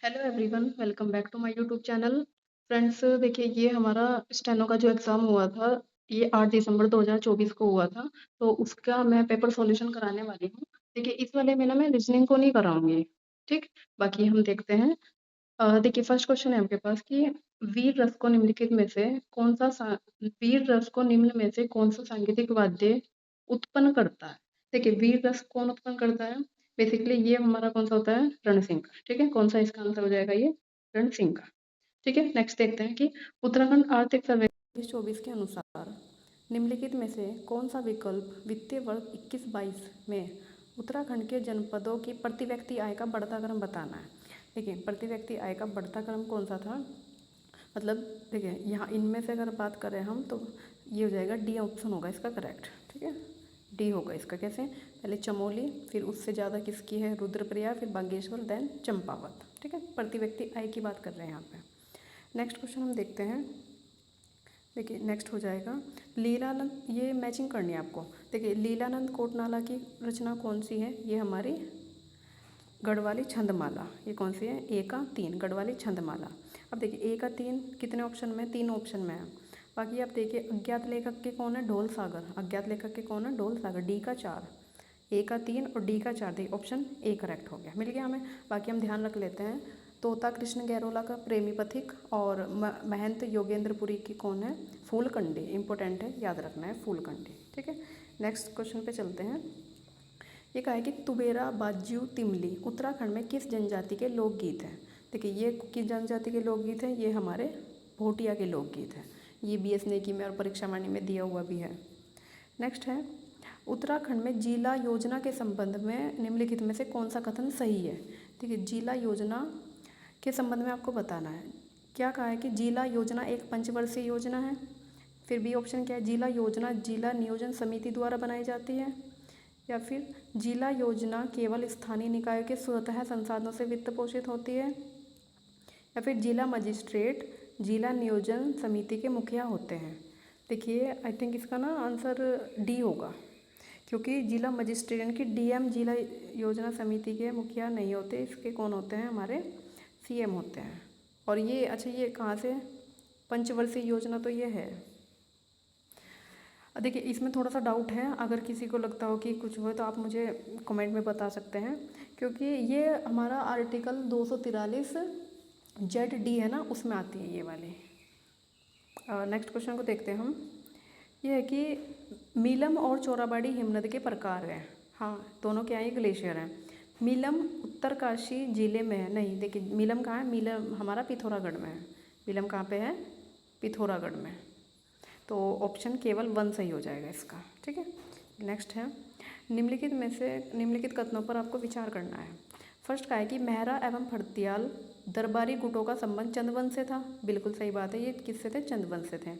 Hello everyone, welcome back to my YouTube channel. Friends, देखिए ये हमारा स्टेनो का जो एग्ज़ाम हुआ था, ये 8 दिसंबर 2024 को हुआ था। तो उसका मैं पेपर सॉल्यूशन कराने वाली हूँ। देखिए इस वाले में ना मैं रीजनिंग को नहीं कराऊँगी, ठीक? बाकी हम देखते हैं। देखिए फर्स्ट क्वेश्चन है आपके पास कि वीर रस को निम्नलिखित में से कौन-सा सा वीर रस को निम्न में से कौन-सा सांगीतिक वाद्य उत्पन्न करता है? देखिए वीर रस कौन उत्पन्न करता है? बेसिकली ये हमारा कौन-सा होता है? रणसिंह का, ठीक है? कौन-सा इसका आंसर हो जाएगा ये? रणसिंह का, ठीक है? नेक्स्ट देखते हैं कि उत्तराखंड आर्थिक सर्वे 2024 के अनुसार निम्नलिखित में से कौन-सा विकल्प वित्तीय वर्ष 21-22 में उत्तराखंड के जनपदों की प्रति व्यक्ति आय का बढ़ता क्रम बताना है। देखिए प्रति व्यक्ति आय का बढ़ता क्रम कौन-सा था? मतलब देखिए यहाँ इनमें से अगर बात करें हम तो ये हो जाएगा डी ऑप्शन होगा इसका करेक्ट, ठीक है? डी होगा इसका। कैसे? पहले चमोली, फिर उससे ज़्यादा किसकी है? रुद्रप्रयाग, फिर बागेश्वर, देन चंपावत, ठीक है? प्रति व्यक्ति आय की बात कर रहे हैं यहाँ पे। नेक्स्ट क्वेश्चन हम देखते हैं। देखिए नेक्स्ट हो जाएगा लीलानंद, ये मैचिंग करनी है आपको। देखिए लीलानंद कोटनाला की रचना कौन सी है? ये हमारी गढ़वाली छंदमाला। ये कौन सी है? ए का 3 गढ़वाली छंदमाला। अब देखिए ए का 3 कितने ऑप्शन में? 3 ऑप्शन में है। बाकी आप देखिए अज्ञात लेखक के कौन है? ढोल सागर। अज्ञात लेखक के कौन है? ढोल सागर। डी का 4, ए का 3 और डी का 4। देखिए ऑप्शन ए करेक्ट हो गया, मिल गया हमें। बाकी हम ध्यान रख लेते हैं तोता कृष्ण गैरोला का प्रेमी पथिक और महंत योगेंद्रपुरी की कौन है? फूलकंडी। इंपॉर्टेंट है, याद रखना है फूलकंडी, ठीक है? नेक्स्ट क्वेश्चन पे चलते हैं। ये कहा है कि तुबेरा बाज्यू तिमली उत्तराखंड में किस जनजाति के लोकगीत हैं? देखिए ये किस जनजाति के लोकगीत हैं? ये हमारे भोटिया के लोकगीत हैं। ये बीएस नेकी में और परीक्षा वाणी में दिया हुआ भी है। नेक्स्ट है उत्तराखंड में जिला योजना के संबंध में निम्नलिखित में से कौन सा कथन सही है? देखिए जिला योजना के संबंध में आपको बताना है। क्या कहा है कि जिला योजना एक पंचवर्षीय योजना है। फिर बी ऑप्शन क्या है? जिला योजना जिला नियोजन समिति द्वारा बनाई जाती है। या फिर जिला योजना केवल स्थानीय निकायों के स्वतः संसाधनों से वित्त पोषित होती है। या फिर जिला मजिस्ट्रेट जिला नियोजन समिति के मुखिया होते हैं। देखिए आई थिंक इसका ना आंसर डी होगा, क्योंकि जिला मजिस्ट्रेट यानी कि डीएम जिला योजना समिति के मुखिया नहीं होते। इसके कौन होते हैं? हमारे सीएम होते हैं। और ये अच्छा ये कहाँ से? पंचवर्षीय योजना तो ये है। देखिए इसमें थोड़ा सा डाउट है, अगर किसी को लगता हो कि कुछ हो तो आप मुझे कमेंट में बता सकते हैं, क्योंकि ये हमारा आर्टिकल 243 जेड डी है ना, उसमें आती है ये वाली। नेक्स्ट क्वेश्चन को देखते हैं हम। ये है कि मीलम और चोराबाड़ी हिमनद के प्रकार हैं। हाँ दोनों क्या है? ग्लेशियर हैं। मीलम उत्तरकाशी जिले में है। नहीं देखिए मीलम कहाँ है? मीलम हमारा पिथौरागढ़ में है। मीलम कहाँ पे है? पिथौरागढ़ में। तो ऑप्शन केवल 1 सही हो जाएगा इसका, ठीक है? नेक्स्ट है निम्नलिखित में से निम्नलिखित कथनों पर आपको विचार करना है। फर्स्ट का है कि मेहरा एवं फड़तियाल दरबारी गुटों का संबंध चंदवंश से था। बिल्कुल सही बात है, ये किससे थे? चंदवंश से थे।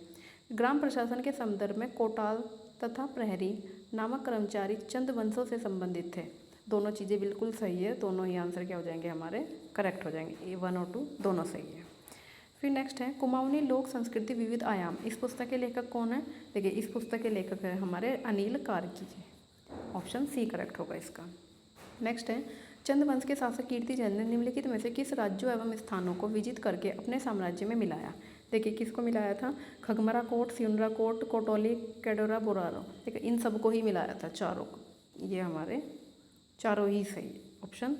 ग्राम प्रशासन के संदर्भ में कोटाल तथा प्रहरी नामक कर्मचारी चंदवंशों से संबंधित थे। दोनों चीज़ें बिल्कुल सही है, दोनों ही आंसर क्या हो जाएंगे? हमारे करेक्ट हो जाएंगे। ए 1 और 2 दोनों सही है। फिर नेक्स्ट है कुमाऊनी लोक संस्कृति विविध आयाम। इस पुस्तक के लेखक कौन है? देखिए इस पुस्तक के लेखक है हमारे अनिल कार्की जी। ऑप्शन सी करेक्ट होगा इसका। नेक्स्ट है चंदवंश के शासक कीर्तिचंद ने निम्नलिखित में से किस राज्यों एवं स्थानों को विजित करके अपने साम्राज्य में मिलाया? देखिए किसको मिलाया था? Khagmara coat, सियुनरा coat, Kotoli, कैडोरा, बोरारो। देखिए इन सबको ही मिलाया था, चारों को। ये हमारे चारों ही सही। ऑप्शन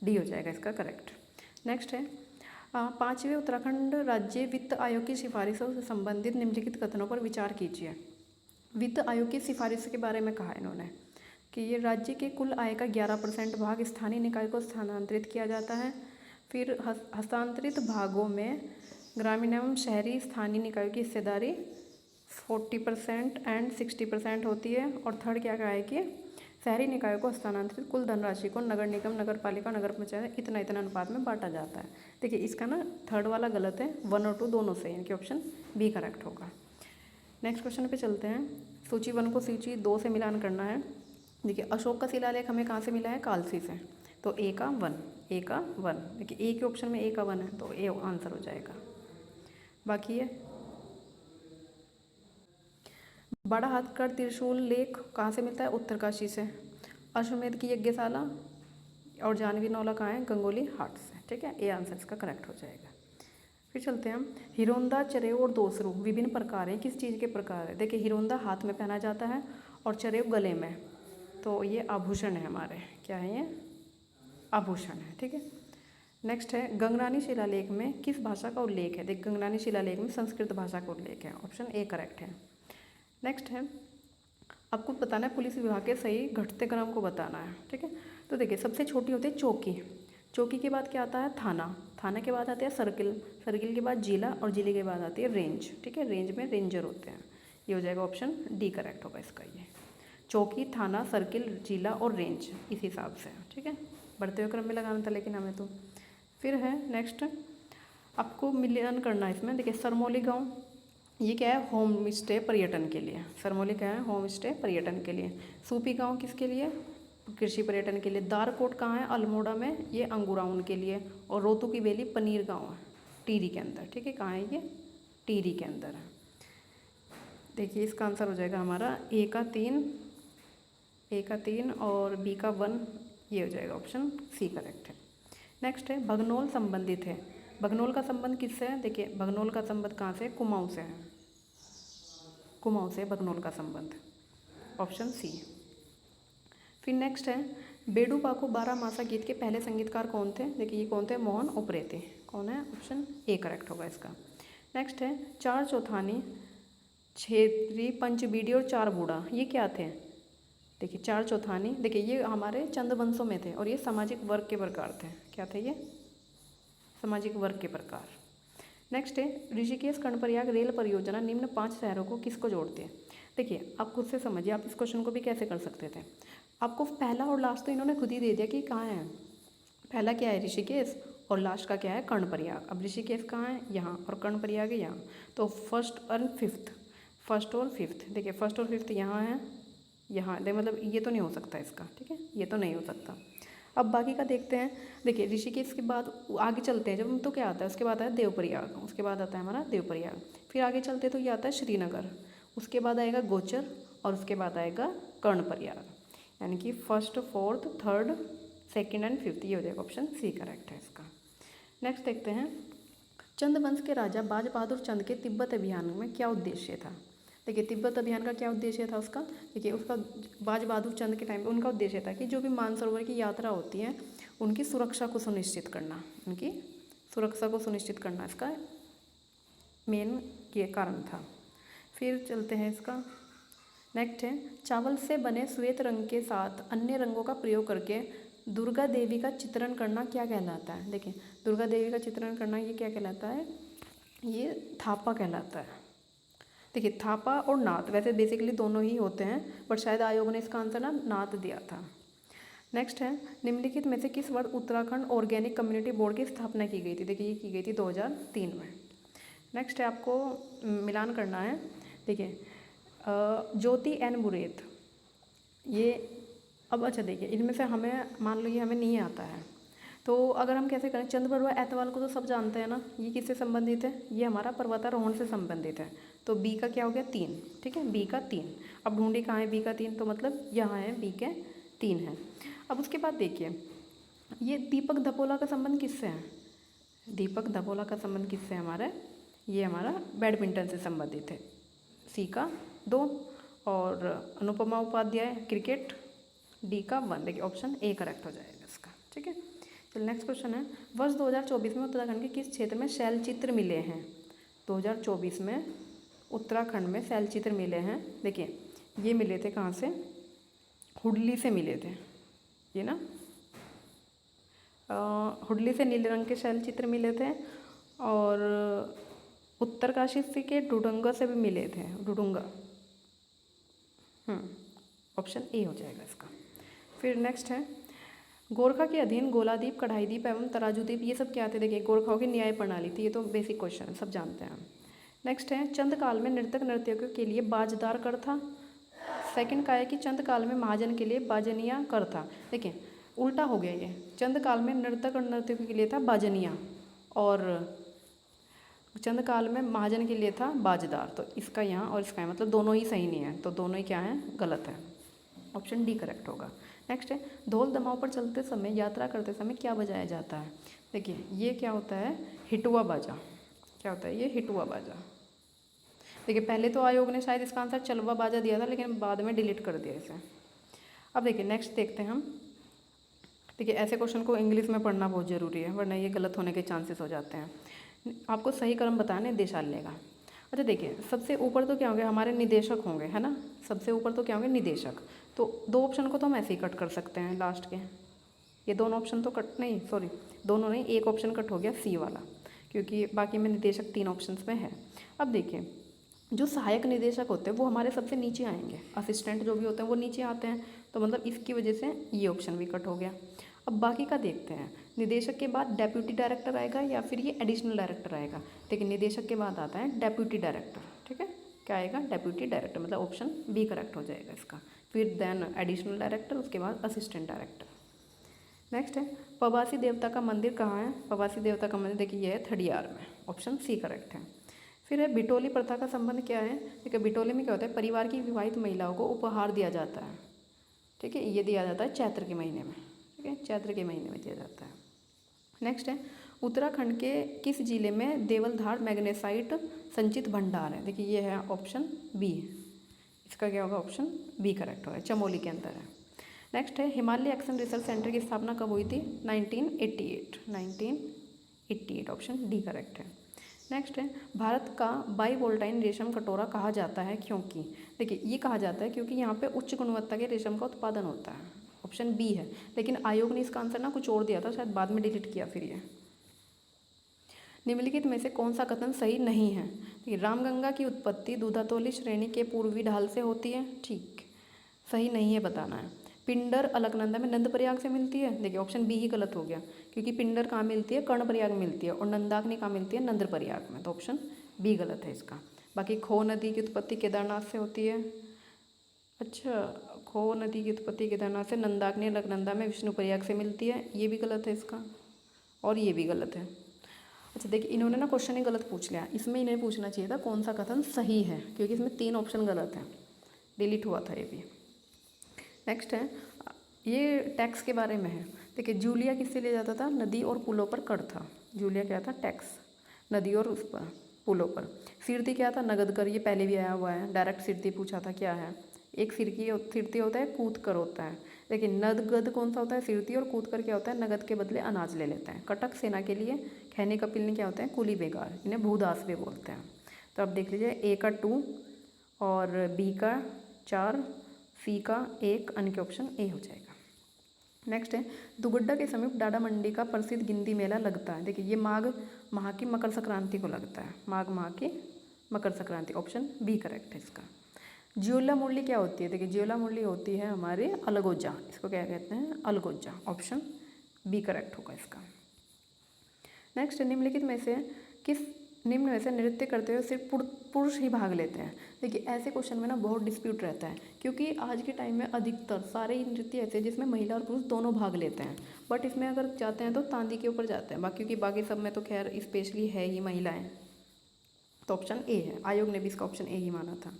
डी हो जाएगा इसका करेक्ट। नेक्स्ट है 5वें उत्तराखंड राज्य वित्त आयोग की सिफारिशों से संबंधित निम्नलिखित कथनों पर विचार कीजिए। वित्त आयोग की सिफारिश के बारे में कहा इन्होंने कि ये राज्य के कुल आय का 11% भाग स्थानीय निकाय को स्थानांतरित किया जाता है। फिर हस्तांतरित भागों में ग्रामीण एवं शहरी स्थानीय निकायों की हिस्सेदारी 40% एंड 60% होती है। और थर्ड क्या कहा है कि शहरी निकायों को हस्तांतरित कुल धनराशि को नगर निगम, नगर पालिका, नगर पंचायत इतना इतना अनुपात में बांटा जाता है। देखिए इसका ना थर्ड वाला गलत है, 1 और 2 दोनों सही है, इनके ऑप्शन बी करेक्ट होगा। नेक्स्ट क्वेश्चन पे चलते हैं। सूची 1 को सूची 2 से मिलान करना है। देखिए अशोक का शिलालेख हमें कहाँ से मिला है? कालसी से। तो ए का 1, ए का 1। देखिए ए के ऑप्शन में ए का 1 है तो ए आंसर हो जाएगा। बाकी है बड़ा हथकढ़ त्रिशूल लेख कहाँ से मिलता है? उत्तरकाशी से। अश्वमेध की यज्ञशाला और जानवी नौला कहाँ है? गंगोली हाट से, ठीक है, ए आंसर इसका करेक्ट हो जाएगा। फिर चलते हैं हम, हिरोंदा, चरेव और दोसरू विभिन्न प्रकार हैं, किस चीज़ के प्रकार है? देखिए हिरोंदा हाथ में पहना जाता है और चरेव गले में, तो ये आभूषण है हमारे, क्या है ये? आभूषण है। ठीक है, नेक्स्ट है गंगनानी शिलालेख में किस भाषा का उल्लेख है? देख गंगनानी शिलालेख में संस्कृत भाषा का उल्लेख है, ऑप्शन ए करेक्ट है। नेक्स्ट है आपको बताना है पुलिस विभाग के सही घटते क्रम को बताना है। ठीक है, तो देखिए सबसे छोटी होती है चौकी, चौकी के बाद क्या आता है? थाना, थाने के बाद आते हैं सर्किल, सर्किल के बाद जिला और जिले के बाद आती है रेंज। ठीक है, रेंज में रेंजर होते हैं, ये हो जाएगा ऑप्शन डी करेक्ट होगा इसका। ये चौकी, थाना, सर्किल, जिला और रेंज इस हिसाब से। ठीक है, बढ़ते हुए क्रम में लगाना था लेकिन हमें तो। फिर है नेक्स्ट आपको मिलान करना है इसमें। देखिए सरमौली गाँव, ये क्या है? होम स्टे पर्यटन के लिए। सरमौली क्या है? होम स्टे पर्यटन के लिए। सूपी गांव किसके लिए? कृषि पर्यटन के लिए। दारकोट कहाँ है? अल्मोड़ा में, ये अंगूराउन के लिए। और रोतू की बेली पनीर गांव है, टिहरी के अंदर। ठीक है, कहाँ है ये? टिहरी के अंदर है। देखिए इसका आंसर हो जाएगा हमारा ए का 3 और बी का 1, ये हो जाएगा ऑप्शन सी करेक्ट है। नेक्स्ट है भगनोल संबंधित है, भगनोल का संबंध किससे है? देखिए भगनोल का संबंध कहाँ से? कुमाऊँ से है, कुमाऊँ से भगनोल का संबंध, ऑप्शन सी। फिर नेक्स्ट है बेडू पाको बारहमासा गीत के पहले संगीतकार कौन थे? देखिए ये कौन थे? मोहन उप्रेती। कौन है? ऑप्शन ए करेक्ट होगा इसका। नेक्स्ट है चार चौथानी, छेत्री, पंचबीडी और चार बूढ़ा, ये क्या थे? देखिए चार चौथानी, देखिए ये हमारे चंद वंशों में थे और ये सामाजिक वर्ग के प्रकार थे। क्या थे ये? सामाजिक वर्ग के प्रकार। नेक्स्ट है ऋषिकेश कर्णप्रयाग रेल परियोजना निम्न 5 शहरों को किसको जोड़ती है? देखिए आप खुद से समझिए, आप इस क्वेश्चन को भी कैसे कर सकते थे। आपको पहला और लास्ट तो इन्होंने खुद ही दे दिया कि कहाँ है। पहला क्या है? ऋषिकेश, और लास्ट का क्या है? कर्णप्रयाग। अब ऋषिकेश कहाँ है? यहाँ, और कर्णप्रयाग है यहाँ। तो फर्स्ट और फिफ्थ, देखिए फर्स्ट और फिफ्थ यहाँ है, यहाँ दे, मतलब ये तो नहीं हो सकता इसका। ठीक है, ये तो नहीं हो सकता। अब बाकी का देखते हैं। देखिए ऋषिकेश के बाद आगे चलते हैं जब, तो क्या आता है? उसके बाद आता है देवप्रयाग, उसके बाद आता है हमारा देवप्रयाग। फिर आगे चलते तो ये आता है श्रीनगर, उसके बाद आएगा गोचर, और उसके बाद आएगा कर्णप्रयाग। यानी कि first, fourth, third, second and fifth, ये हो जाएगा ऑप्शन सी करेक्ट है इसका। नेक्स्ट देखते हैं चंद वंश के राजा बाज बहादुर चंद के तिब्बत अभियान में क्या उद्देश्य था? देखिए तिब्बत अभियान का क्या उद्देश्य था उसका? देखिए उसका बाज बहादुर चंद के टाइम पे उनका उद्देश्य था कि जो भी मानसरोवर की यात्रा होती है उनकी सुरक्षा को सुनिश्चित करना, उनकी सुरक्षा को सुनिश्चित करना इसका मेन ये कारण था। फिर चलते हैं इसका नेक्स्ट है चावल से बने श्वेत रंग के साथ अन्य रंगों का प्रयोग करके दुर्गा देवी का चित्रण करना क्या कहलाता है? देखिए दुर्गा देवी का चित्रण करना ये क्या कहलाता है? ये थापा कहलाता है। देखिए थापा और नात वैसे बेसिकली दोनों ही होते हैं, बट शायद आयोग ने इसका आंसर ना नात दिया था। नेक्स्ट है निम्नलिखित में से किस वर्ष उत्तराखंड ऑर्गेनिक कम्युनिटी बोर्ड की स्थापना की गई थी? देखिए ये की गई थी 2003 में। नेक्स्ट है आपको मिलान करना है। देखिए ज्योति एन बुरेत, ये अब अच्छा देखिए इनमें से हमें मान लो ये हमें नहीं आता है, तो अगर हम कैसे करें? चंद बरुआ ऐतवाल को तो सब जानते हैं ना, ये किससे संबंधित है? ये हमारा पर्वतारोहण से संबंधित है। तो बी का क्या हो गया? 3। ठीक है, बी का 3। अब ढूंढी कहाँ है बी का 3? तो मतलब यहाँ है, बी के 3 है। अब उसके बाद देखिए ये दीपक धपोला का संबंध किससे है? दीपक धपोला का संबंध किससे है हमारे? ये हमारा बैडमिंटन से संबंधित है, सी का 2। और अनुपमा उपाध्याय क्रिकेट, डी का 1। देखिए ऑप्शन ए करेक्ट हो जाएगा इसका। ठीक है, चलिए नेक्स्ट क्वेश्चन है वर्ष 2024 में उत्तराखंड के किस क्षेत्र में शैलचित्र मिले हैं? 2024 में उत्तराखंड में शैलचित्र मिले हैं। देखिए ये मिले थे कहाँ से? हुडली से मिले थे, ये ना हुडली से नीले रंग के शैलचित्र मिले थे, और उत्तरकाशी के डुडुंगा से भी मिले थे, डुडुंगा। ऑप्शन ए हो जाएगा इसका। फिर नेक्स्ट है गोरखा के अधीन गोलादीप, कढ़ाईदीप एवं तराजूदीप, ये सब क्या थे? देखिए गोरखाओं की न्याय प्रणाली थी, ये तो बेसिक क्वेश्चन है, सब जानते हैं हम। नेक्स्ट है चंद काल में नर्तक नर्तकियों के लिए बाजदार कर था। सेकंड का है कि चंद काल में महाजन के लिए बाजनिया कर था। देखिए उल्टा हो गया ये, चंद काल में नर्तक और नर्तकियों के लिए था बाजनिया, और चंद काल में महाजन के लिए था बाजदार। तो इसका यहाँ और इसका मतलब दोनों ही सही नहीं है, तो दोनों ही क्या है? गलत है, ऑप्शन डी करेक्ट होगा। नेक्स्ट है ढोल दमाव पर चलते समय, यात्रा करते समय क्या बजाया जाता है? देखिए ये क्या होता है, हिटुआ बाजा। क्या होता है ये, हिटुआ बाजा। देखिए पहले तो आयोग ने शायद इसका आंसर चलवा बाजा दिया था, लेकिन बाद में डिलीट कर दिया इसे। अब देखिए नेक्स्ट देखते हैं हम। देखिए ऐसे क्वेश्चन को इंग्लिश में पढ़ना बहुत ज़रूरी है, वरना ये गलत होने के चांसेस हो जाते हैं। आपको सही क्रम बताना है निदेशालय का। अच्छा देखिए सबसे ऊपर तो क्या होंगे, हमारे निदेशक होंगे, है ना। सबसे ऊपर तो क्या होंगे, निदेशक। तो दो ऑप्शन को तो हम ऐसे ही कट कर सकते हैं लास्ट के। ये दोनों ऑप्शन तो कट नहीं, सॉरी दोनों नहीं, एक ऑप्शन कट हो गया सी वाला, क्योंकि बाकी में निदेशक 3 ऑप्शंस में है। अब देखिए जो सहायक निदेशक होते हैं वो हमारे सबसे नीचे आएंगे, असिस्टेंट जो भी होते हैं वो नीचे आते हैं, तो मतलब इसकी वजह से ये ऑप्शन भी कट हो गया। अब बाकी का देखते हैं, निदेशक के बाद डेप्यूटी डायरेक्टर आएगा या फिर ये एडिशनल डायरेक्टर आएगा। लेकिन निदेशक के बाद आता है डेप्यूटी डायरेक्टर, ठीक है। क्या आएगा, डेप्यूटी डायरेक्टर, मतलब ऑप्शन बी करेक्ट हो जाएगा इसका। फिर देन एडिशनल डायरेक्टर, उसके बाद असिस्टेंट डायरेक्टर। नेक्स्ट है पवासी देवता का मंदिर कहाँ है। पवासी देवता का मंदिर देखिए ये है थडियार में, ऑप्शन सी करेक्ट है। फिर है बिटोली प्रथा का संबंध क्या है। देखिए बिटोली में क्या होता है, परिवार की विवाहित महिलाओं को उपहार दिया जाता है, ठीक है। ये दिया जाता है चैत्र के महीने में, ठीक है, चैत्र के महीने में दिया जाता है। नेक्स्ट है उत्तराखंड के किस जिले में देवलधार मैग्नेसाइट संचित भंडार है। देखिए ये है ऑप्शन बी, इसका क्या होगा, ऑप्शन बी करेक्ट होगा, चमोली के अंदर है। नेक्स्ट है हिमालय एक्शन रिसर्च सेंटर की स्थापना कब हुई थी, 1988, ऑप्शन डी करेक्ट है। नेक्स्ट है भारत का बाइवोल्टाइन रेशम कटोरा कहा जाता है क्योंकि। देखिए ये कहा जाता है क्योंकि यहाँ पे उच्च गुणवत्ता के रेशम का उत्पादन होता है, ऑप्शन बी है। लेकिन आयोग ने इसका आंसर ना कुछ और दिया था, शायद बाद में डिलीट किया फिर ये। निम्नलिखित में से कौन सा कथन सही नहीं है। देखिए रामगंगा की उत्पत्ति दूधातोली श्रेणी के पूर्वी ढाल से होती है, ठीक, सही नहीं है बताना है। पिंडर अलकनंदा में नंदप्रयाग से मिलती है। देखिए ऑप्शन बी ही गलत हो गया, क्योंकि पिंडर कहाँ मिलती है, कर्णप्रयाग में मिलती है, और नंदाग्नि कहाँ मिलती है, नंदप्रयाग में, तो ऑप्शन बी गलत है इसका। बाकी खो नदी की उत्पत्ति केदारनाथ से होती है। अच्छा, खो नदी की उत्पत्ति केदारनाथ से, नंदाग्नि अलकनंदा में विष्णुप्रयाग से मिलती है, ये भी गलत है इसका, और ये भी गलत है। अच्छा देखिए इन्होंने ना क्वेश्चन ही गलत पूछ लिया, इसमें इन्हें पूछना चाहिए था कौन सा कथन सही है, क्योंकि इसमें 3 ऑप्शन गलत हैं, डिलीट हुआ था ये भी। नेक्स्ट है ये टैक्स के बारे में है। देखिए जूलिया किससे लिया जाता था, नदी और पुलों पर कर था। जूलिया क्या था, टैक्स, नदी और उस पर पुलों पर। सिरती क्या था, नगद कर, ये पहले भी आया हुआ है, डायरेक्ट सिरती पूछा था क्या है। एक सिरती होता है, कूद कर होता है। लेकिन नदगद कौन सा होता है, सिरती, और कूद कर क्या होता है, नगद के बदले अनाज ले लेते हैं। कटक सेना के लिए, खैनी कपिल क्या होते हैं, कुली बेगार, इन्हें भूदास भी बोलते हैं। तो अब देख लीजिए ए का 2 और बी का 4, सी का 1, अन्य के ऑप्शन ए हो जाएगा। नेक्स्ट है दुगड्डा के समीप डाडा मंडी का प्रसिद्ध गिंदी मेला लगता है। देखिए ये माघ माह की मकर संक्रांति को लगता है, माघ माह की Makar Sankranti, option B correct है इसका। ज्योला मुरली क्या होती है। देखिए ज्योला मुरली होती है हमारे अलगोजा, इसको क्या कहते हैं, अलगोजा, ऑप्शन बी करेक्ट होगा इसका। नेक्स्ट निम्नलिखित में से निम्न में से नृत्य करते हुए सिर्फ पुरुष ही भाग लेते हैं। देखिए ऐसे क्वेश्चन में ना बहुत डिस्प्यूट रहता है, क्योंकि आज के टाइम में अधिकतर सारे ही नृत्य ऐसे हैं जिसमें महिला और पुरुष दोनों भाग लेते हैं। बट इसमें अगर जाते हैं तो तांदी के ऊपर जाते हैं, क्योंकि बाकी सब में तो खैर स्पेशली है ही महिलाएं, तो ऑप्शन ए है, आयोग ने भी इसका ऑप्शन ए ही माना था।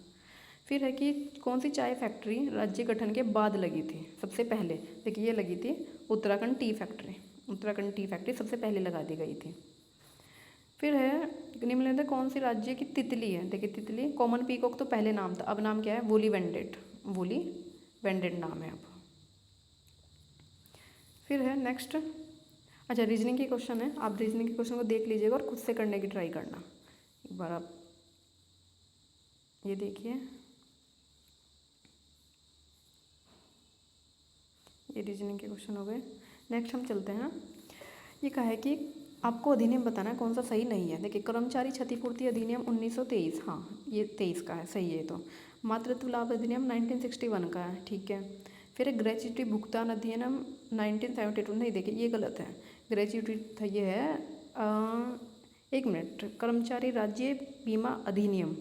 फिर है कि कौन सी चाय फैक्ट्री राज्य गठन के बाद लगी थी सबसे पहले। देखिए ये लगी थी Uttarakhand tea factory, Uttarakhand tea factory सबसे पहले लगा दी गई थी। फिर है निम्नलिखित कौन सी राज्य की तितली है। देखिए तितली, कॉमन पीकॉक तो पहले नाम था, अब नाम क्या है, वूली वेंडेट, वूली वेंडेट नाम है अब। फिर है नेक्स्ट, अच्छा रीजनिंग के क्वेश्चन है, आप रीजनिंग के क्वेश्चन को देख लीजिएगा और खुद से करने की ट्राई करना एक बार। आप ये देखिए, ये रीजनिंग के क्वेश्चन हो गए। नेक्स्ट हम चलते हैं, ये कहा है कि आपको अधिनियम बताना है कौन सा सही नहीं है। देखिए कर्मचारी क्षतिपूर्ति अधिनियम 1923, हाँ ये 23 का है, सही है। तो मातृत्व लाभ अधिनियम 1961 का है, ठीक है। फिर ग्रेच्युटी भुगतान अधिनियम 1972, नहीं देखिए ये गलत है, ग्रेच्युटी था ये है 1 मिनट, कर्मचारी राज्य बीमा अधिनियम,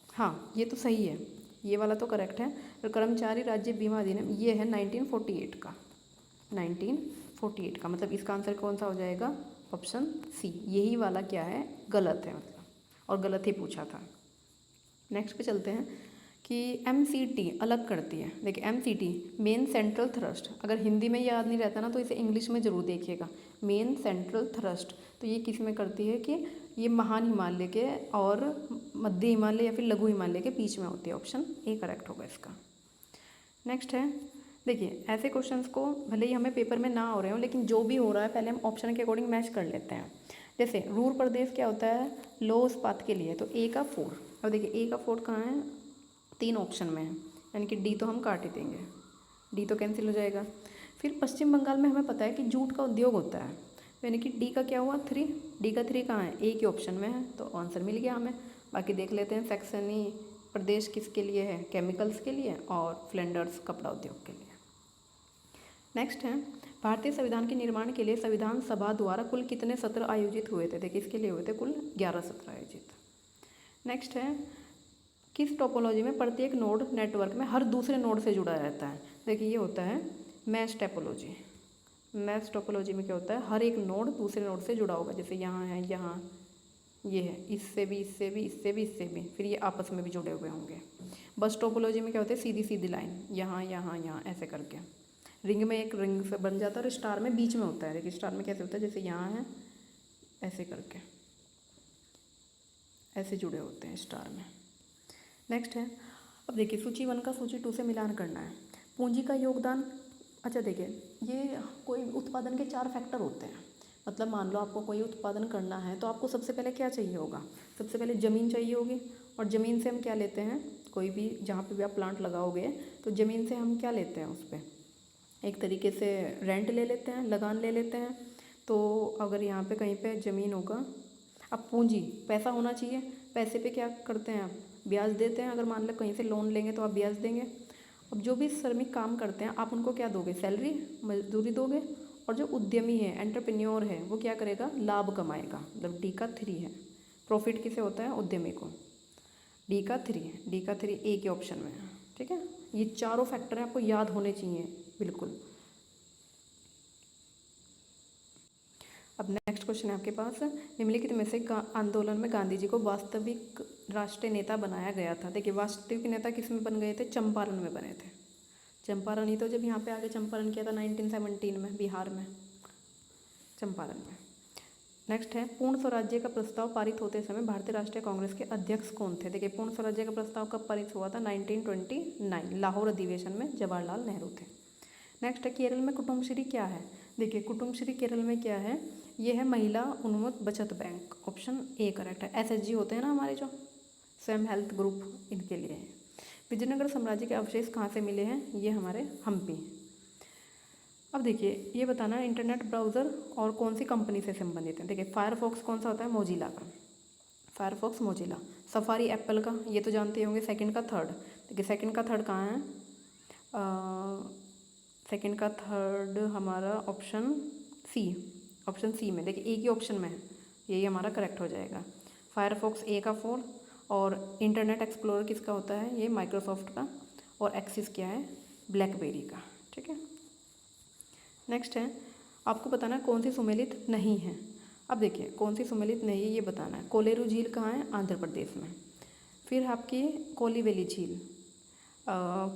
हाँ ये तो सही है, ये वाला तो करेक्ट है। और कर्मचारी राज्य बीमा अधिनियम ये है 1948 का, 1948 का, मतलब इसका आंसर कौन सा हो जाएगा, ऑप्शन सी, यही वाला क्या है, गलत है मतलब, और गलत ही पूछा था। नेक्स्ट पे चलते हैं कि MCT अलग करती है। देखिए MCT मेन सेंट्रल थ्रस्ट, अगर हिंदी में याद नहीं रहता ना तो इसे इंग्लिश में ज़रूर देखिएगा। मेन सेंट्रल थ्रस्ट तो ये किस में करती है कि ये महान हिमालय के और मध्य हिमालय या फिर लघु हिमालय के बीच में होती है। ऑप्शन ए करेक्ट होगा इसका। नेक्स्ट है, देखिए ऐसे क्वेश्चंस को भले ही हमें पेपर में ना हो रहे हो, लेकिन जो भी हो रहा है पहले हम ऑप्शन के अकॉर्डिंग मैच कर लेते हैं। जैसे रूर प्रदेश क्या होता है, लो इस्पात के लिए, तो ए का 4। अब देखिए ए का 4 कहाँ है, 3 ऑप्शन में है, यानी कि डी तो हम काट ही देंगे, डी तो कैंसिल हो जाएगा। फिर पश्चिम बंगाल में हमें पता है कि जूट का उद्योग होता है, तो यानी कि डी का क्या हुआ 3, डी का 3 कहाँ है, ए के ऑप्शन में है, तो आंसर मिल गया हमें। बाकी देख लेते हैं, सैक्सनी प्रदेश किसके लिए है, केमिकल्स के लिए, और फ्लैंडर्स कपड़ा उद्योग के लिए। नेक्स्ट है, भारतीय संविधान के निर्माण के लिए संविधान सभा द्वारा कुल कितने सत्र आयोजित हुए थे। देखिए इसके लिए हुए थे कुल 11 सत्र आयोजित। नेक्स्ट है, किस टोपोलॉजी में प्रत्येक नोड नेटवर्क में हर दूसरे नोड से जुड़ा रहता है। देखिए ये होता है मैश टोपोलॉजी। मैश टोपोलॉजी में क्या होता है, हर एक नोड दूसरे नोड से जुड़ा होगा, जैसे यहाँ है, यहाँ ये है, इससे भी, इससे भी, इससे भी, इससे भी, फिर ये आपस में भी जुड़े हुए होंगे। बस टोपोलॉजी में क्या होता है, सीधी सीधी लाइन, यहाँ यहाँ यहाँ ऐसे करके। रिंग में एक रिंग से बन जाता है, और स्टार में बीच में होता है। देखिए स्टार में कैसे होता है, जैसे यहाँ है ऐसे करके, ऐसे जुड़े होते हैं स्टार में। नेक्स्ट है, अब देखिए सूची 1 का सूची 2 से मिलान करना है। पूंजी का योगदान, अच्छा देखिए ये कोई उत्पादन के 4 फैक्टर होते हैं। मतलब मान लो आपको कोई उत्पादन करना है तो आपको सबसे पहले क्या चाहिए होगा, सबसे पहले ज़मीन चाहिए होगी, और ज़मीन से हम क्या लेते हैं, कोई भी जहाँ पे भी आप प्लांट लगाओगे तो ज़मीन से हम क्या लेते हैं, उस पर एक तरीके से रेंट ले लेते हैं, लगान ले लेते हैं। तो अगर यहाँ पे कहीं पे ज़मीन होगा, अब पूंजी पैसा होना चाहिए, पैसे पे क्या करते हैं आप, ब्याज देते हैं। अगर मान लो कहीं से लोन लेंगे तो आप ब्याज देंगे। अब जो भी श्रमिक काम करते हैं आप उनको क्या दोगे, सैलरी, मजदूरी दोगे। और जो उद्यमी है, एंटरप्रेन्योर है, वो क्या करेगा, लाभ कमाएगा। मतलब डी का 3 है, प्रॉफिट किसे होता है, उद्यमी को। डी का 3 है, डी का 3 ए के ऑप्शन में है। ठीक है, ये चारों फैक्टर आपको याद होने चाहिए बिल्कुल। अब नेक्स्ट क्वेश्चन है आपके पास, निम्नलिखित में से आंदोलन में गांधी जी को वास्तविक राष्ट्रीय नेता बनाया गया था। देखिए वास्तविक नेता किस में बन गए थे, चंपारण में बने थे। चंपारण ही तो जब यहाँ पे आगे चंपारण किया था 1917 में, बिहार में, चंपारण में। नेक्स्ट है, पूर्ण स्वराज्य का प्रस्ताव पारित होते समय भारतीय राष्ट्रीय कांग्रेस के अध्यक्ष कौन थे। देखिए पूर्ण स्वराज्य का प्रस्ताव कब पारित हुआ था, 1929 लाहौर अधिवेशन में जवाहरलाल नेहरू थे। नेक्स्ट है, केरल में कुटुम्बश्री क्या है। देखिए कुटुम्बश्री केरल में क्या है, ये है महिला उन्मुक्त बचत बैंक। ऑप्शन ए करेक्ट है। SHG होते हैं ना हमारे जो स्वयं हेल्थ ग्रुप, इनके लिए है। विजयनगर साम्राज्य के अवशेष कहाँ से मिले हैं, ये हमारे हम्पी। अब देखिए ये बताना है इंटरनेट ब्राउज़र और कौन सी कंपनी से संबंधित है। देखिए फायरफॉक्स कौन सा होता है, मोजिला का, फायरफॉक्स मोजिला। सफारी एप्पल का, ये तो जानते होंगे। सेकंड का थर्ड, देखिए सेकंड का थर्ड कहाँ है, सेकंड का थर्ड हमारा ऑप्शन सी, ऑप्शन सी में। देखिए ए की ऑप्शन में है, यही हमारा करेक्ट हो जाएगा। फायरफॉक्स ए का 4, और इंटरनेट एक्सप्लोरर किसका होता है, ये माइक्रोसॉफ्ट का, और एक्सिस क्या है, ब्लैकबेरी का। ठीक है, नेक्स्ट है, आपको बताना है कौन सी सुमेलित नहीं है। अब देखिए कौन सी सुमेलित नहीं है ये बताना है। कोलेरू झील कहाँ है, आंध्र प्रदेश में। फिर आपकी कोलीवेली झील,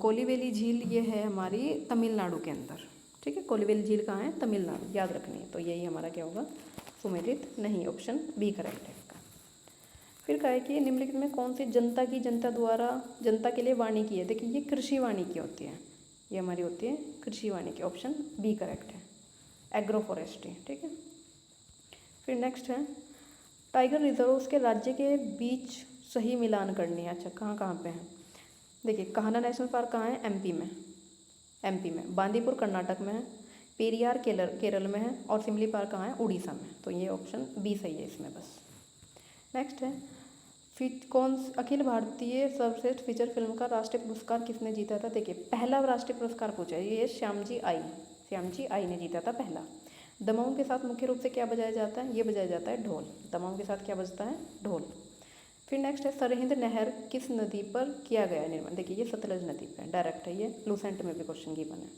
कोलीवेली झील ये है हमारी तमिलनाडु के अंदर। ठीक है, कोलीवेली झील कहाँ है, तमिलनाडु, याद रखनी है। तो यही हमारा क्या होगा, सुमेलित नहीं, ऑप्शन बी करेक्ट है इसका। फिर कहा है कि निम्नलिखित में कौन सी जनता की, जनता द्वारा जनता के लिए वानिकी है। देखिए ये कृषि वानिकी होती है, ये हमारी होती है कृषि वानिकी, ऑप्शन बी करेक्ट है, एग्रो फॉरेस्ट्री। ठीक है, फिर नेक्स्ट है, टाइगर रिजर्व्स के राज्य के बीच सही मिलान करनी है। अच्छा कहाँ कहाँ पे है, देखिए कान्हा नेशनल पार्क कहाँ है, एमपी में, एमपी में। बांदीपुर कर्नाटक में है, पेरियार केरल में है, और सिमली पार्क कहाँ है, उड़ीसा में। तो ये ऑप्शन बी सही है इसमें बस। नेक्स्ट है, अखिल भारतीय सर्वश्रेष्ठ फीचर फिल्म का राष्ट्रीय पुरस्कार किसने जीता था। देखिए पहला राष्ट्रीय पुरस्कार पूछा है, ये श्यामजी आई ने जीता था पहला। दमाऊं के साथ मुख्य रूप से क्या बजाया जाता है, ये बजाया जाता है ढोल। दमाऊं के साथ क्या बजता है, ढोल। फिर नेक्स्ट है, सरहिंद नहर किस नदी पर किया गया निर्माण। देखिए ये सतलज नदी पर डायरेक्ट है, ये लूसेंट में भी क्वेश्चन गिवन है।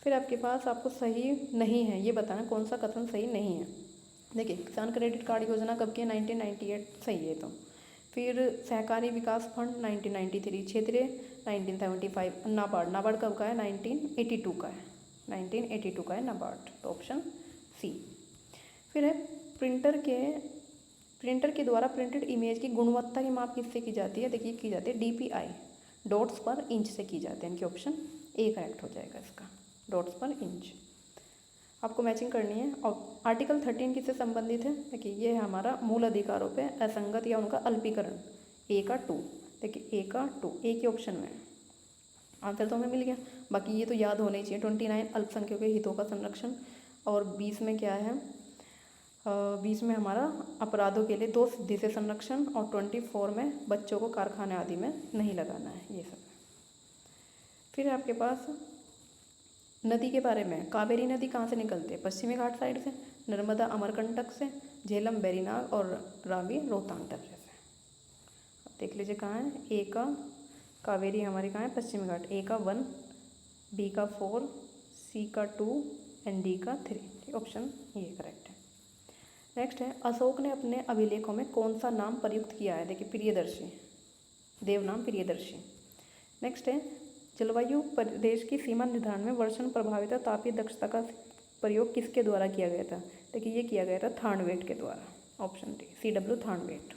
फिर आपके पास आपको सही नहीं है ये बताना कौन सा कथन सही नहीं है। देखिए किसान क्रेडिट कार्ड योजना कब की है, 1998 सही है। तो फिर सहकारी विकास फंड 1993, क्षेत्रीय 1975, नाबार्ड, नाबार्ड कब का है? 1982 का है, 1982 का है नाबार्ड, तो ऑप्शन सी। फिर है प्रिंटर के द्वारा प्रिंटेड इमेज की गुणवत्ता की माप किससे की जाती है? देखिए की जाती है DPI, डॉट्स पर इंच से की जाती है, यानी कि ऑप्शन ए करेक्ट हो जाएगा इसका, डॉट्स पर इंच। आपको मैचिंग करनी है। और आर्टिकल 13 किससे संबंधित है? देखिए ये है हमारा मूल अधिकारों पे असंगत या उनका अल्पीकरण, ए का 2, देखिए ए का 2 ए के ऑप्शन में आंसर तो हमें मिल गया। बाकी ये तो याद होने ही चाहिए। 29 अल्पसंख्यकों के हितों का संरक्षण, और 20 में क्या है? 20 में हमारा अपराधों के लिए 2 सिद्धि से संरक्षण, और 24 में बच्चों को कारखाने आदि में नहीं लगाना है, ये सब। फिर आपके पास नदी के बारे में, कावेरी नदी कहाँ से निकलती है? पश्चिमी घाट साइड से, नर्मदा अमरकंटक से, झेलम बेरीनाग और रावी रोहतांग टर्रे से। अब देख लीजिए कहाँ है। ए का कावेरी हमारी कहाँ है? पश्चिमी घाट, ए का 1, बी का 4, सी का 2 एंड डी का 3, ऑप्शन ये करेक्ट है। नेक्स्ट है, अशोक ने अपने अभिलेखों में कौन सा नाम प्रयुक्त किया है? देखिए प्रियदर्शी, देवनाम प्रियदर्शी। नेक्स्ट है, जलवायु प्रदेश की सीमा निर्धारण में वर्षण प्रभावित तापीय दक्षता का प्रयोग किसके द्वारा किया गया था? देखिए ये किया गया था थार्नवेट के द्वारा, ऑप्शन डी, CW थार्नवेट।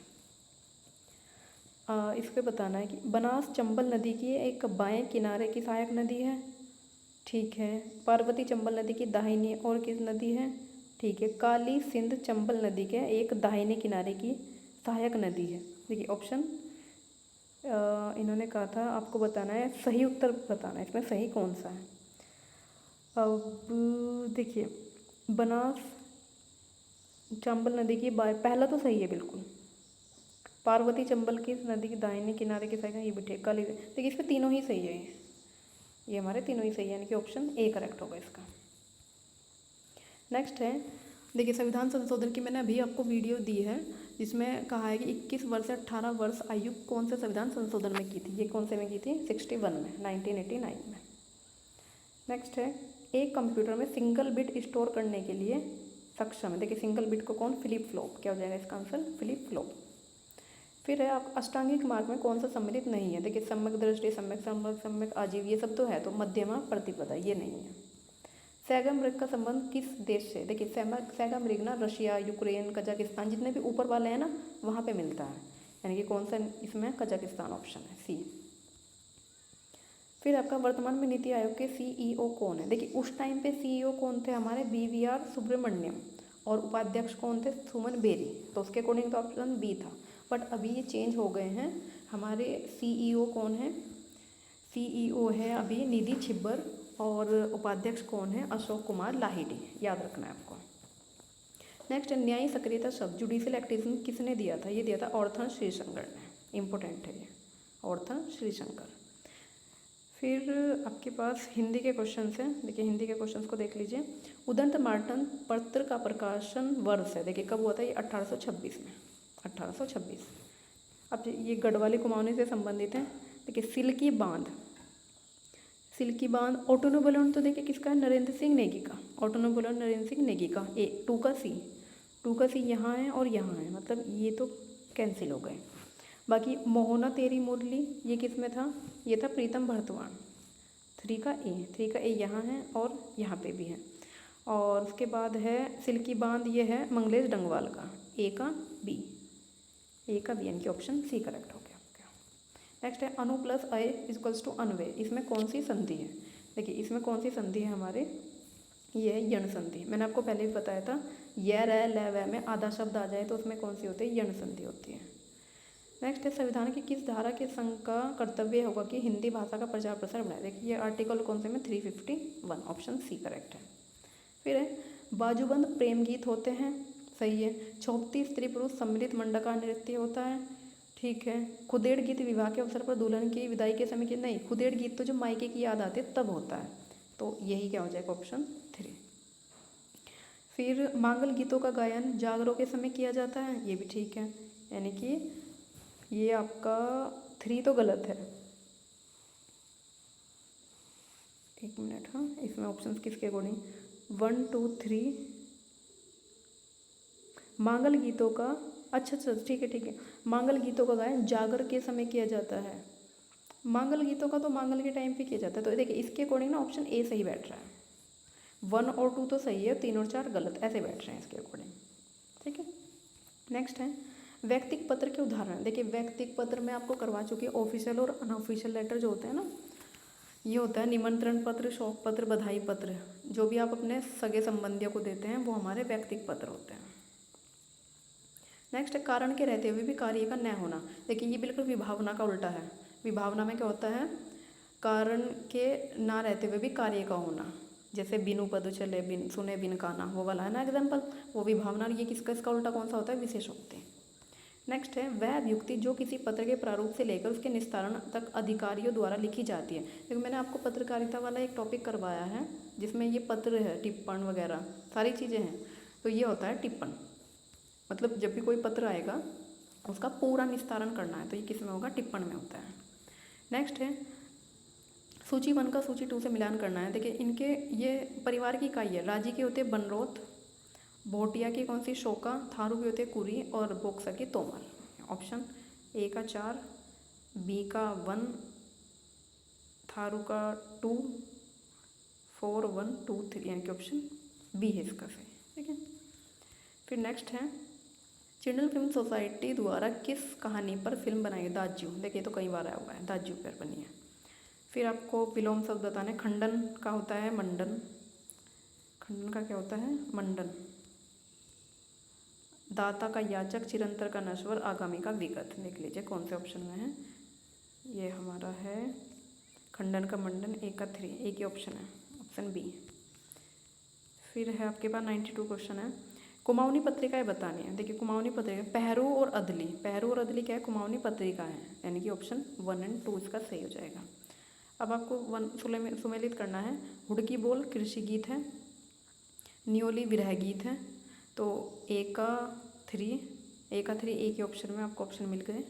इस पे बताना है कि बनास चंबल नदी की एक बाएं किनारे की सहायक नदी है, ठीक है। पार्वती चंबल नदी की दाहिनी ओर की नदी है, ठीक है। काली सिंध चंबल नदी के एक दाहिने किनारे की सहायक नदी है। देखिए ऑप्शन इन्होंने कहा था आपको बताना है, सही उत्तर बताना है, इसमें सही कौन सा है। अब देखिए बनास चंबल नदी की पहला तो सही है बिल्कुल, पार्वती चंबल की नदी के दाहिने किनारे की सहायक, ये भी ठीक। काली, देखिए इसमें तीनों ही सही है, ये हमारे तीनों ही सही है, यानी कि ऑप्शन ए करेक्ट होगा इसका। नेक्स्ट है, देखिए संविधान संशोधन की मैंने अभी आपको वीडियो दी है, जिसमें कहा है कि 21 वर्ष से 18 वर्ष आयु कौन से संविधान संशोधन में की थी? ये कौन से में की थी? 61 में, 1989 में। नेक्स्ट है, एक कंप्यूटर में सिंगल बिट स्टोर करने के लिए सक्षम है। देखिए सिंगल बिट को कौन? Flip flop. क्या हो जाएगा इसका आंसर? Flip flop. फिर है, आप अष्टांगिक मार्ग में कौन सा सम्मिलित नहीं है? देखिए सम्यक दृष्टि, सम्यक संपर्क, सम्यक आजीव, ये सब तो है, तो मध्यमा प्रतिपदा ये नहीं है। सैगा मृग का संबंध किस देश से? देखिए सैगा मृग ना रशिया, यूक्रेन, कजाकिस्तान, जितने भी ऊपर वाले हैं ना वहाँ पे मिलता है, यानी कि कौन सा इसमें? कजाकिस्तान, ऑप्शन है सी। फिर आपका वर्तमान में नीति आयोग के CEO कौन है? देखिए उस टाइम पे CEO कौन थे हमारे? BVR सुब्रमण्यम, और उपाध्यक्ष कौन थे? सुमन बेरी, तो उसके अकॉर्डिंग तो ऑप्शन बी था। बट अभी ये चेंज हो गए हैं। हमारे CEO कौन है? CEO है अभी निधि छिब्बर, और उपाध्यक्ष कौन है? अशोक कुमार लाहिड़ी, याद रखना है आपको। नेक्स्ट, न्यायिक सक्रियता शब्द जुडिशियल एक्टिविज्म किसने दिया था? ये दिया था ऑर्थर श्रीशंकर ने, इम्पोर्टेंट है ये, ऑर्थर श्रीशंकर। फिर आपके पास हिंदी के क्वेश्चन हैं। देखिए हिंदी के क्वेश्चन को देख लीजिए। उदंत मार्टन पत्र का प्रकाशन वर्ष है, देखिए कब हुआ था? ये 1826 में, 1826। अब ये गढ़वाली कुमाऊनी से संबंधित है। देखिए सिल्की बांध, सिल्की बांध ऑटोनोबुलर, तो देखिए किसका है? नरेंद्र सिंह नेगी का, ऑटोनोबुलर नरेंद्र सिंह नेगी का। 2 का सी यहाँ है और यहाँ है, मतलब ये तो कैंसिल हो गए। बाकी मोहना तेरी मुरली ये किस में था? ये था प्रीतम भरतवाण। 3 का ए यहाँ है और यहाँ पे भी है। और उसके बाद है सिल्की बांध, ये है मंगलेश डंगवाल का। ए का बी, यानी कि ऑप्शन सी करेक्ट हो गया। नेक्स्ट है, अनु प्लस अय इक्वल्स टू अनवय, इसमें कौन सी संधि है? देखिए इसमें कौन सी संधि है हमारे? ये है यण संधि। मैंने आपको पहले भी बताया था, य र ल व में आधा शब्द आ जाए तो उसमें कौन सी होती है? यण संधि होती है। नेक्स्ट है, संविधान की किस धारा के संघ का कर्तव्य होगा कि हिंदी भाषा का प्रचार प्रसार बढ़ाए? देखिए ये आर्टिकल कौन से में? 351, ऑप्शन सी करेक्ट है। फिर है, बाजूबंद प्रेम गीत होते हैं, सही है। छोपती स्त्री पुरुष सम्मिलित मंडका नृत्य होता है, ठीक है। खुदेड़ गीत विवाह के अवसर पर दुल्हन की विदाई के समय की, नहीं, खुदेड़ गीत तो जो मायके की याद आती है तब होता है, तो यही क्या हो जाएगा? ऑप्शन 3। फिर मांगल गीतों का गायन जागरों के समय किया जाता है, ये भी ठीक है, यानी कि ये आपका 3 तो गलत है। एक मिनट, हाँ इसमें ऑप्शंस किसके अकॉर्डिंग? 1 2 3 मांगल गीतों का अच्छा ठीक है। मांगल गीतों का गायन जागर के समय किया जाता है। मांगल गीतों का तो मांगल के टाइम पे किया जाता है। तो देखिए इसके अकॉर्डिंग ना ऑप्शन ए सही बैठ रहा है। 1 और 2 तो सही है, 3 और 4 गलत, ऐसे बैठ रहे हैं इसके अकॉर्डिंग। ठीक है, नेक्स्ट है व्यक्तिक पत्र के उदाहरण। देखिए व्यक्तिक पत्र में आपको करवा चुकी है, ऑफिशियल और अनऑफिशियल लेटर जो होते हैं ना, ये होता है निमंत्रण पत्र, शोक पत्र, बधाई पत्र, जो भी आप अपने सगे संबंधियों को देते हैं वो हमारे व्यक्तिक पत्र होते हैं। नेक्स्ट है कारण के रहते हुए भी कार्य का न होना। देखिए ये बिल्कुल विभावना का उल्टा है। विभावना में क्या होता है, कारण के ना रहते हुए भी कार्य का होना, जैसे बिनु पद चले बिन सुने बिन काना, वो वाला है ना एग्जाम्पल, वो विभावना। ये किसका, इसका उल्टा कौन सा होता है, विशेषोक्ति। नेक्स्ट है वह अभियुक्ति जो किसी पत्र के प्रारूप से लेकर उसके निस्तारण तक अधिकारियों द्वारा लिखी जाती है। देखो मैंने आपको पत्रकारिता वाला एक टॉपिक करवाया है जिसमें ये पत्र है, टिप्पण वगैरह सारी चीज़ें हैं, तो ये होता है टिप्पण। मतलब जब भी कोई पत्र आएगा उसका पूरा निस्तारण करना है, तो ये किस में होगा, टिप्पण में होता है। नेक्स्ट है सूची 1 का सूची 2 से मिलान करना है। देखिए इनके ये परिवार की इकाई है। राजी के होते बनरोत, भोटिया की कौन सी, शोका, थारू की होती है कुरी, और बोक्सा की तोमर। ऑप्शन ए का 4, बी का 1, थारू का 2, 4, 1, 2, 3, यानी कि ऑप्शन बी है इसका सही। ठीक है, फिर नेक्स्ट है चिल्ड्रन फिल्म सोसाइटी द्वारा किस कहानी पर फिल्म बनाई है, दाज्यू। देखिए तो कई बार आया हुआ है, दाज्यू पर बनी है। फिर आपको विलोम शब्द बताने, खंडन का होता है मंडन, खंडन का क्या होता है, मंडन। दाता का याचक, चिरंतर का नश्वर, आगामी का विगत। देख लीजिए कौन से ऑप्शन में है, ये हमारा है खंडन का मंडन, ए का 3, एक ही ऑप्शन है, ऑप्शन बी। फिर है आपके पास 92 क्वेश्चन है, कुमाऊनी पत्रिकाएं बतानी है। देखिए कुमाऊनी पत्रिका पहरू और अदली, पहरू और अदली क्या है, कुमाऊनी पत्रिका है, यानी कि ऑप्शन 1 और 2 इसका सही हो जाएगा। अब आपको सुमेलित करना है, हुड़की बोल कृषि गीत है, न्योली विरह गीत है, तो ए का 3 एक ही ऑप्शन में आपको ऑप्शन मिल गए,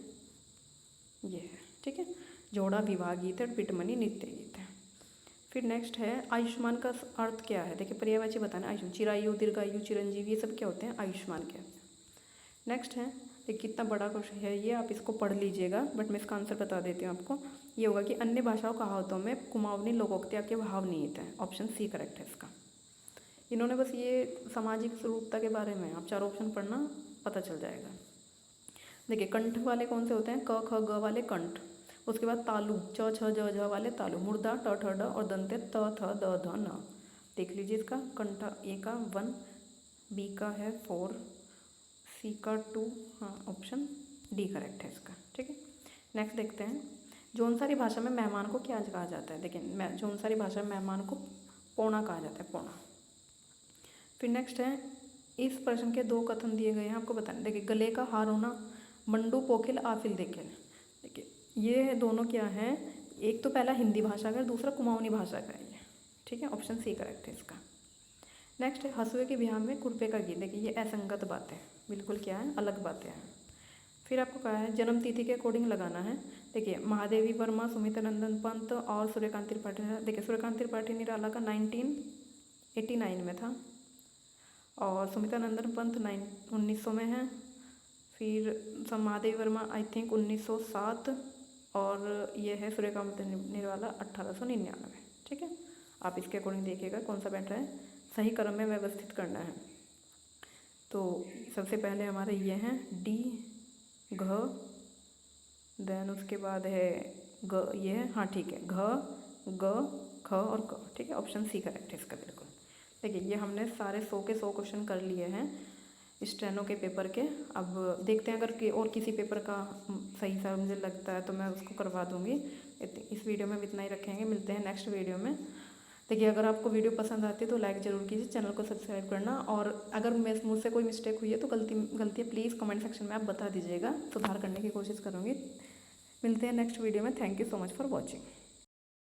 ये है। ठीक है, जोड़ा विवाह गीत है, पिटमनी नृत्य गीत है। फिर नेक्स्ट है आयुष्मान का अर्थ क्या है। देखिए पर्यायवाची बताना, आयुष्मान चिरायु, दीर्घायु, चिरंजीवी, ये सब क्या होते हैं, आयुष्मान के। नेक्स्ट है, देखिए कितना बड़ा क्वेश्चन है ये, आप इसको पढ़ लीजिएगा, बट मैं इसका आंसर बता देती हूँ आपको। ये होगा कि अन्य भाषाओं कहावतों में कुमाऊनी लोकोक्तियाँ के भाव निहित है, ऑप्शन सी करेक्ट है इसका। इन्होंने बस ये सामाजिक स्वरूपता के बारे में, आप 4 ऑप्शन पढ़ना, पता चल जाएगा। देखिए कंठ वाले कौन से होते हैं, क ख ग वाले कंठ, उसके बाद तालु, च छ ज झ वाले तालु, मुर्दा ट ठ ड, और दंते त थ द ध न। देख लीजिए इसका कंठ, ए का 1, बी का है 4, सी का 2, हाँ ऑप्शन डी करेक्ट है इसका। ठीक है, नेक्स्ट देखते हैं जौनसारी भाषा में मेहमान को क्या कहा जाता है। देखिए जौनसारी भाषा में मेहमान को पौना कहा जाता है, पौना। फिर नेक्स्ट है इस प्रश्न के 2 कथन दिए गए हैं, आपको बताने। देखिए गले का हार होना, मंडू पोखिल आफिल देखेल। देखिए ये दोनों क्या है, एक तो पहला हिंदी भाषा का, दूसरा कुमाऊनी भाषा का है ये। ठीक है, ऑप्शन सी करेक्ट है इसका। नेक्स्ट है हंसुए के बिहार में कुर्पे का गीत। देखिए ये असंगत बातें, बिल्कुल क्या है, अलग बातें हैं। फिर आपको कहा है जन्म तिथि के अकॉर्डिंग लगाना है। देखिए महादेवी वर्मा, सुमित्रा नंदन पंत और सूर्यकांत त्रिपाठी। देखिए सूर्यकांत त्रिपाठी निराला का 1989 में था, और सुमित्रा नंदन पंत 1900 में है। फिर महादेवी वर्मा आई थिंक 1907, और ये है सूर्यकांत निराला 1899। ठीक है, आप इसके अकॉर्डिंग देखिएगा कौन सा बैठ रहा है, सही क्रम में व्यवस्थित करना है। तो सबसे पहले हमारे ये हैं डी घ, देन उसके बाद है ग, ये है, हाँ ठीक है, घ ग ख और क। ठीक है, ऑप्शन सी करेक्ट है इसका बिल्कुल। देखिए ये हमने सारे 100 के 100 क्वेश्चन कर लिए हैं स्टेनो के पेपर के। अब देखते हैं अगर और किसी पेपर का सही सा मुझे लगता है तो मैं उसको करवा दूँगी। इस वीडियो में इतना ही रखेंगे, मिलते हैं नेक्स्ट वीडियो में। देखिए अगर आपको वीडियो पसंद आती है तो लाइक ज़रूर कीजिए, चैनल को सब्सक्राइब करना, और अगर मुझसे कोई मिस्टेक हुई है तो गलती प्लीज़ कमेंट सेक्शन में आप बता दीजिएगा, सुधार करने की कोशिश करूँगी। मिलते हैं नेक्स्ट वीडियो में। Thank you so much for watching.